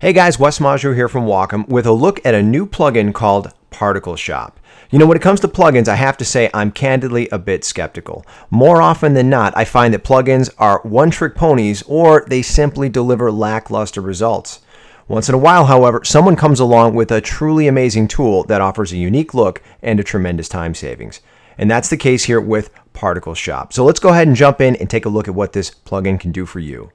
Hey guys, Wes Maggio here from Wacom with a look at a new plugin called ParticleShop. You know, when it comes to plugins, I have to say I'm candidly a bit skeptical. More often than not, I find that plugins are one-trick ponies or they simply deliver lackluster results. Once in a while, however, someone comes along with a truly amazing tool that offers a unique look and a tremendous time savings. And that's the case here with ParticleShop. So let's go ahead and jump in and take a look at what this plugin can do for you.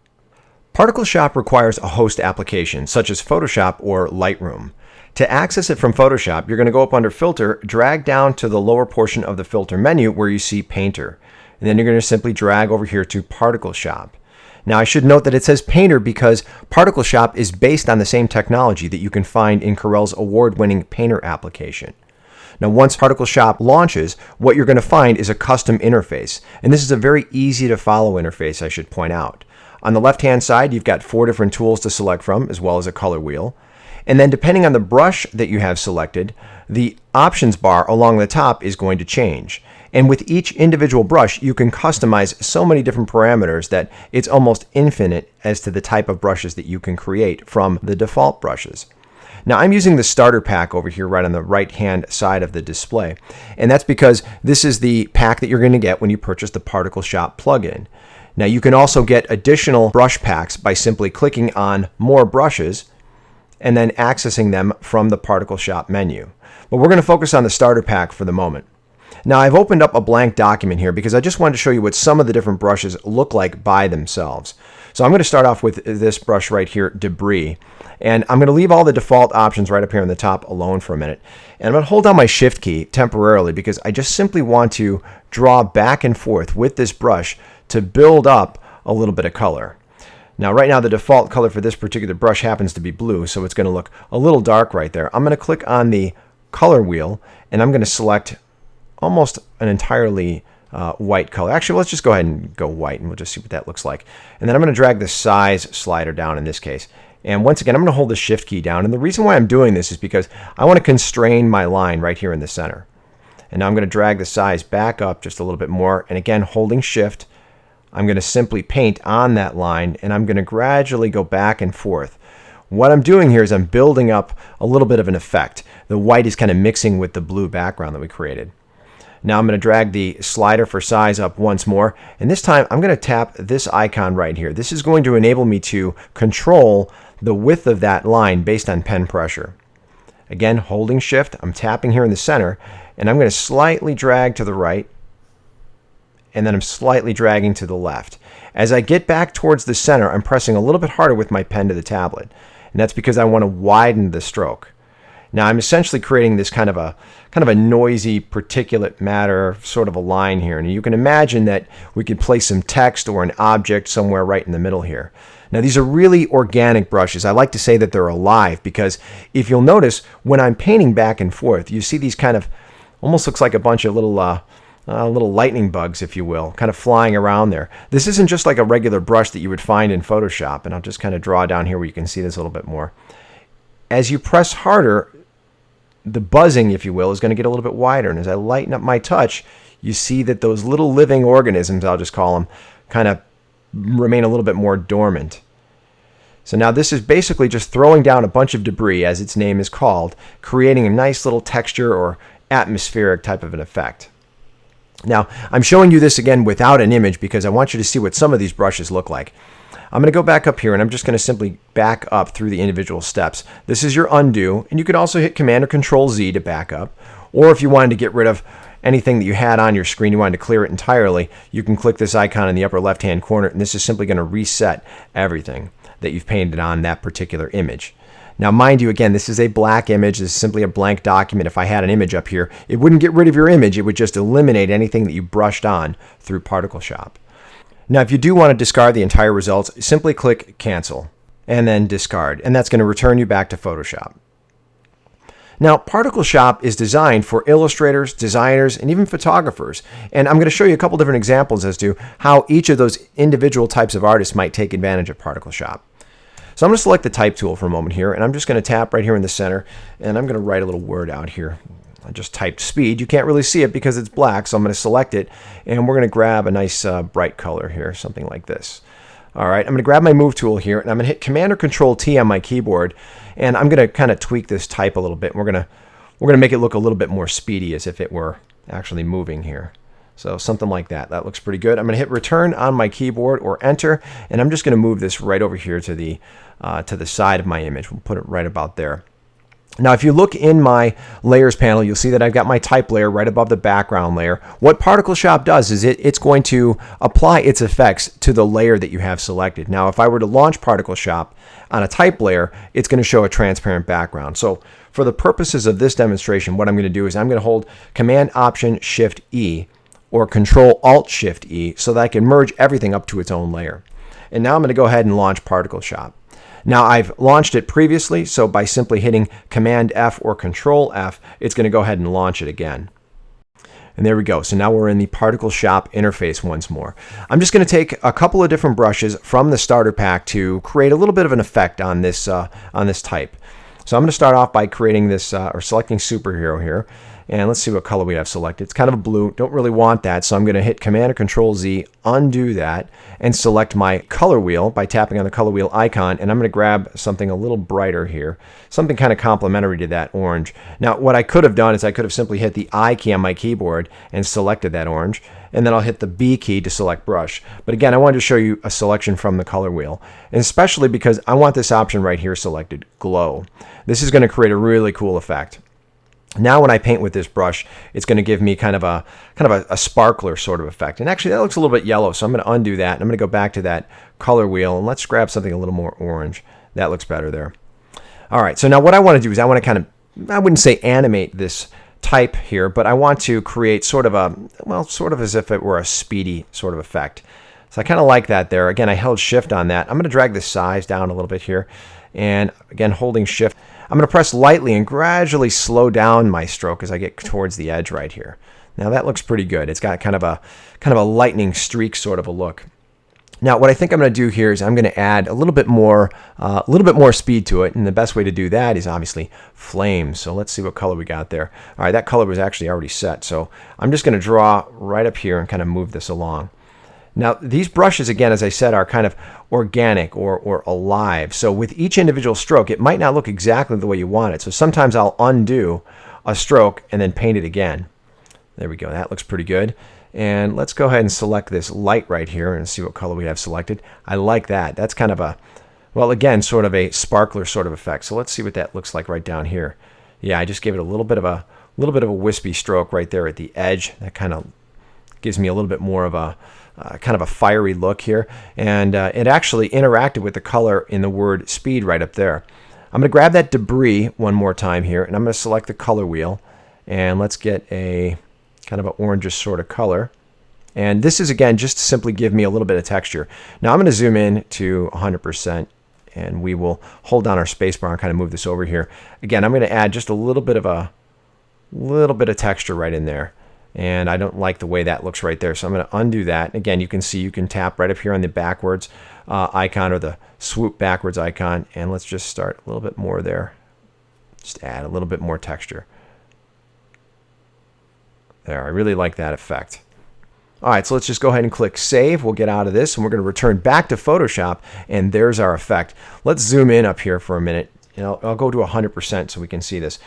ParticleShop requires a host application, such as Photoshop or Lightroom. To access it from Photoshop, you're going to go up under Filter, drag down to the lower portion of the Filter menu where you see Painter. And then you're going to simply drag over here to ParticleShop. Now, I should note that it says Painter because ParticleShop is based on the same technology that you can find in Corel's award-winning Painter application. Now, once ParticleShop launches, what you're going to find is a custom interface. And this is a very easy to follow interface, I should point out. On the left-hand side, you've got 4 different tools to select from, as well as a color wheel. And then depending on the brush that you have selected, the options bar along the top is going to change. And with each individual brush, you can customize so many different parameters that it's almost infinite as to the type of brushes that you can create from the default brushes. Now, I'm using the starter pack over here right on the right-hand side of the display. And that's because this is the pack that you're going to get when you purchase the ParticleShop plugin. Now, you can also get additional brush packs by simply clicking on more brushes and then accessing them from the ParticleShop menu. But we're going to focus on the starter pack for the moment. Now, I've opened up a blank document here because I just wanted to show you what some of the different brushes look like by themselves. So I'm going to start off with this brush right here, Debris. And I'm going to leave all the default options right up here on the top alone for a minute. And I'm going to hold down my Shift key temporarily because I just simply want to draw back and forth with this brush to build up a little bit of color. Now, right now, the default color for this particular brush happens to be blue, so it's going to look a little dark right there. I'm going to click on the color wheel, and I'm going to select almost an entirely white color. Actually, let's just go ahead and go white, and we'll just see what that looks like. And then I'm going to drag the size slider down in this case. And once again, I'm going to hold the Shift key down. And the reason why I'm doing this is because I want to constrain my line right here in the center. And now I'm going to drag the size back up just a little bit more. And again, holding Shift, I'm going to simply paint on that line, and I'm going to gradually go back and forth. What I'm doing here is I'm building up a little bit of an effect. The white is kind of mixing with the blue background that we created. Now I'm going to drag the slider for size up once more, and this time I'm going to tap this icon right here. This is going to enable me to control the width of that line based on pen pressure. Again, holding Shift, I'm tapping here in the center, and I'm going to slightly drag to the right, and then I'm slightly dragging to the left. As I get back towards the center, I'm pressing a little bit harder with my pen to the tablet, and that's because I want to widen the stroke. Now I'm essentially creating this kind of a noisy particulate matter sort of a line here, and you can imagine that we could place some text or an object somewhere right in the middle here. Now these are really organic brushes. I like to say that they're alive because if you'll notice when I'm painting back and forth, you see these kind of almost looks like a bunch of little lightning bugs, if you will, kind of flying around there. This isn't just like a regular brush that you would find in Photoshop, and I'll just kind of draw down here where you can see this a little bit more. As you press harder, the buzzing, if you will, is going to get a little bit wider, and as I lighten up my touch, you see that those little living organisms, I'll just call them, kind of remain a little bit more dormant. So now this is basically just throwing down a bunch of debris, as its name is called, creating a nice little texture or atmospheric type of an effect. Now, I'm showing you this again without an image because I want you to see what some of these brushes look like. I'm going to go back up here, and I'm just going to simply back up through the individual steps. This is your undo, and you could also hit Command or Control Z to back up. Or if you wanted to get rid of anything that you had on your screen, you wanted to clear it entirely, you can click this icon in the upper left-hand corner, and this is simply going to reset everything that you've painted on that particular image. Now, mind you, again, this is a black image. This is simply a blank document. If I had an image up here, it wouldn't get rid of your image. It would just eliminate anything that you brushed on through ParticleShop. Now, if you do want to discard the entire results, simply click Cancel and then Discard, and that's going to return you back to Photoshop. Now, ParticleShop is designed for illustrators, designers, and even photographers. And I'm going to show you a couple different examples as to how each of those individual types of artists might take advantage of ParticleShop. So I'm going to select the Type tool for a moment here, and I'm just going to tap right here in the center, and I'm going to write a little word out here. I just typed speed. You can't really see it because it's black, so I'm going to select it, and we're going to grab a nice bright color here, something like this. All right, I'm going to grab my move tool here, and I'm going to hit Command or Control T on my keyboard, and I'm going to kind of tweak this type a little bit. We're going to make it look a little bit more speedy, as if it were actually moving here. So something like that. That looks pretty good. I'm going to hit Return on my keyboard or Enter, and I'm just going to move this right over here to the side of my image. We'll put it right about there. Now, if you look in my layers panel, you'll see that I've got my type layer right above the background layer. What ParticleShop does is it's going to apply its effects to the layer that you have selected. Now, if I were to launch ParticleShop on a type layer, it's going to show a transparent background. So for the purposes of this demonstration, what I'm going to do is I'm going to hold Command-Option-Shift-E or Control-Alt-Shift-E so that I can merge everything up to its own layer. And now I'm going to go ahead and launch ParticleShop. Now, I've launched it previously, so by simply hitting Command F or Control F, it's going to go ahead and launch it again. And there we go. So now we're in the ParticleShop interface once more. I'm just going to take a couple of different brushes from the starter pack to create a little bit of an effect on this type. So I'm going to start off by creating this, or selecting Superhero here. And let's see what color we have selected. It's kind of a blue. Don't really want that, so I'm going to hit Command or Control Z, undo that, and select my color wheel by tapping on the color wheel icon. And I'm going to grab something a little brighter here, something kind of complementary to that orange. Now, what I could have done is I could have simply hit the I key on my keyboard and selected that orange, and then I'll hit the B key to select brush. But again, I wanted to show you a selection from the color wheel, and especially because I want this option right here selected, Glow. This is going to create a really cool effect. Now when I paint with this brush, it's going to give me kind of a sparkler sort of effect. And actually that looks a little bit yellow, so I'm going to undo that. And I'm going to go back to that color wheel, and let's grab something a little more orange. That looks better there. All right, so now what I want to do is I want to kind of, I wouldn't say animate this type here, but I want to create sort of a, well, sort of as if it were a speedy sort of effect. So I kind of like that there. Again, I held Shift on that. I'm going to drag the size down a little bit here. And again, holding Shift, I'm going to press lightly and gradually slow down my stroke as I get towards the edge right here. Now that looks pretty good. It's got kind of a lightning streak sort of a look. Now what I think I'm going to do here is I'm going to add a little bit more speed to it, and the best way to do that is obviously flames. So let's see what color we got there. All right, that color was actually already set, so I'm just going to draw right up here and kind of move this along. Now, these brushes, again, as I said, are kind of organic or alive. So with each individual stroke, it might not look exactly the way you want it. So sometimes I'll undo a stroke and then paint it again. There we go. That looks pretty good. And let's go ahead and select this light right here and see what color we have selected. I like that. That's kind of a, well, again, sort of a sparkler sort of effect. So let's see what that looks like right down here. Yeah, I just gave it a little bit of a wispy stroke right there at the edge. That kind of gives me a little bit more of a kind of a fiery look here, and it actually interacted with the color in the word speed right up there. I'm going to grab that debris one more time here, and I'm going to select the color wheel, and let's get a kind of an orangish sort of color. And this is, again, just to simply give me a little bit of texture. Now I'm going to zoom in to 100%, and we will hold down our spacebar and kind of move this over here. Again, I'm going to add just a little bit of texture right in there. And I don't like the way that looks right there, so I'm going to undo that. Again, you can see you can tap right up here on the backwards icon or the swoop backwards icon, and let's just start a little bit more there. Just add a little bit more texture. There, I really like that effect. All right, so let's just go ahead and click Save. We'll get out of this, and we're going to return back to Photoshop, and there's our effect. Let's zoom in up here for a minute. I'll go to 100% so we can see this.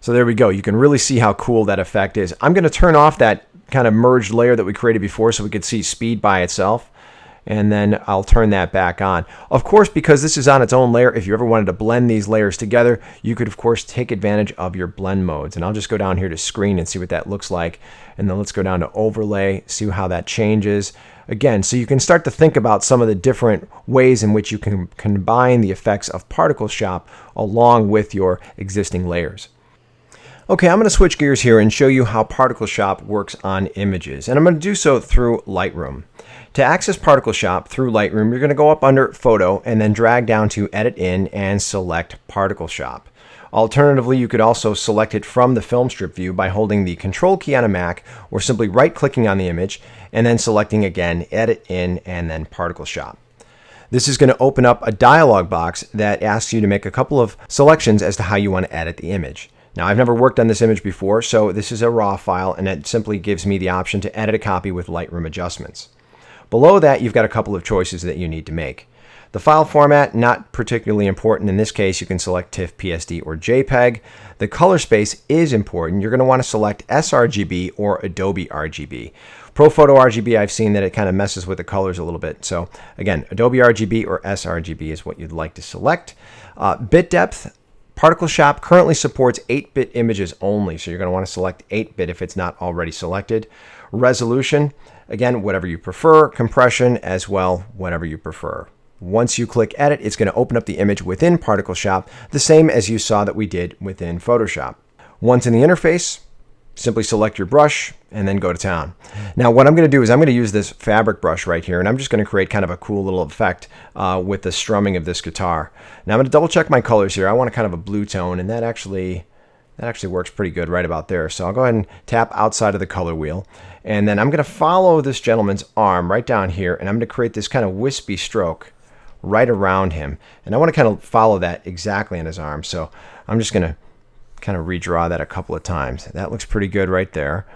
So there we go. You can really see how cool that effect is. I'm going to turn off that kind of merged layer that we created before so we could see speed by itself. And then I'll turn that back on. Of course, because this is on its own layer, if you ever wanted to blend these layers together, you could, of course, take advantage of your blend modes. And I'll just go down here to Screen and see what that looks like. And then let's go down to Overlay, see how that changes. Again, so you can start to think about some of the different ways in which you can combine the effects of ParticleShop along with your existing layers. Okay, I'm going to switch gears here and show you how ParticleShop works on images, and I'm going to do so through Lightroom. To access ParticleShop through Lightroom, you're going to go up under Photo and then drag down to Edit In and select ParticleShop. Alternatively, you could also select it from the film strip view by holding the Control key on a Mac or simply right-clicking on the image and then selecting again Edit In and then ParticleShop. This is going to open up a dialog box that asks you to make a couple of selections as to how you want to edit the image. Now, I've never worked on this image before, so this is a raw file, and it simply gives me the option to edit a copy with Lightroom adjustments. Below that, you've got a couple of choices that you need to make. The file format, not particularly important. In this case, you can select TIFF, PSD, or JPEG. The color space is important. You're going to want to select sRGB or Adobe RGB. ProPhoto RGB, I've seen that it kind of messes with the colors a little bit. So again, Adobe RGB or sRGB is what you'd like to select. Bit depth, ParticleShop currently supports 8-bit images only, so you're going to want to select 8-bit if it's not already selected. Resolution, again, whatever you prefer. Compression as well, whatever you prefer. Once you click Edit, it's going to open up the image within ParticleShop, the same as you saw that we did within Photoshop. Once in the interface, simply select your brush and then go to town. Now what I'm going to do is I'm going to use this fabric brush right here, and I'm just going to create kind of a cool little effect with the strumming of this guitar. Now I'm going to double check my colors here. I want a kind of a blue tone, and that actually works pretty good right about there. So I'll go ahead and tap outside of the color wheel, and then I'm going to follow this gentleman's arm right down here, and I'm going to create this kind of wispy stroke right around him. And I want to kind of follow that exactly on his arm. So I'm just going to kind of redraw that a couple of times. That looks pretty good right there.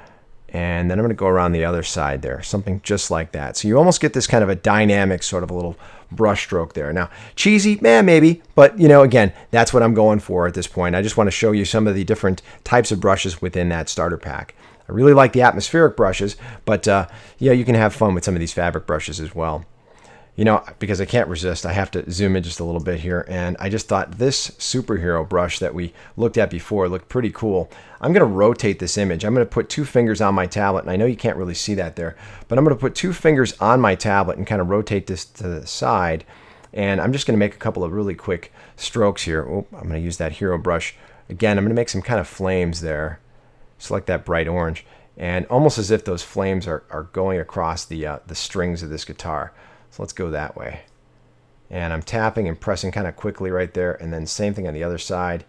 And then I'm going to go around the other side there, something just like that. So you almost get this kind of a dynamic sort of a little brush stroke there. Now, cheesy, maybe, but you know, again, that's what I'm going for at this point. I just want to show you some of the different types of brushes within that starter pack. I really like the atmospheric brushes, but yeah, you can have fun with some of these fabric brushes as well. You know, because I can't resist, I have to zoom in just a little bit here, and I just thought this superhero brush that we looked at before looked pretty cool. I'm going to rotate this image. I'm going to put 2 fingers on my tablet, and I know you can't really see that there, but I'm going to put 2 fingers on my tablet and kind of rotate this to the side, and I'm just going to make a couple of really quick strokes here. Oh, I'm going to use that hero brush. Again, I'm going to make some kind of flames there. Select that bright orange, and almost as if those flames are going across the strings of this guitar. So let's go that way. And I'm tapping and pressing kind of quickly right there, and then same thing on the other side.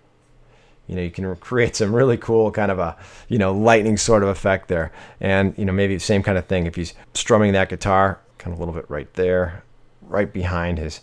You know, you can create some really cool kind of a, you know, lightning sort of effect there. And, you know, maybe the same kind of thing if he's strumming that guitar, kind of a little bit right there, right behind his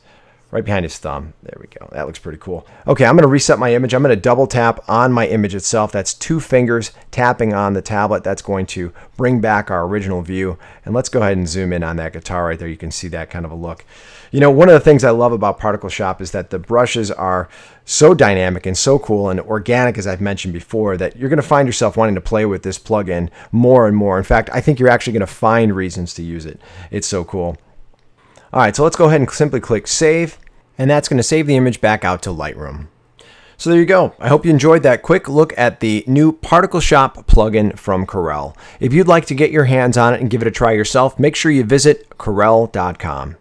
thumb. There we go. That looks pretty cool. Okay, I'm going to reset my image. I'm going to double tap on my image itself. That's 2 fingers tapping on the tablet. That's going to bring back our original view. And let's go ahead and zoom in on that guitar right there. You can see that kind of a look. You know, one of the things I love about ParticleShop is that the brushes are so dynamic and so cool and organic, as I've mentioned before, that you're going to find yourself wanting to play with this plugin more and more. In fact, I think you're actually going to find reasons to use it. It's so cool. All right, so let's go ahead and simply click Save. And that's going to save the image back out to Lightroom. So there you go. I hope you enjoyed that quick look at the new ParticleShop plugin from Corel. If you'd like to get your hands on it and give it a try yourself, make sure you visit Corel.com.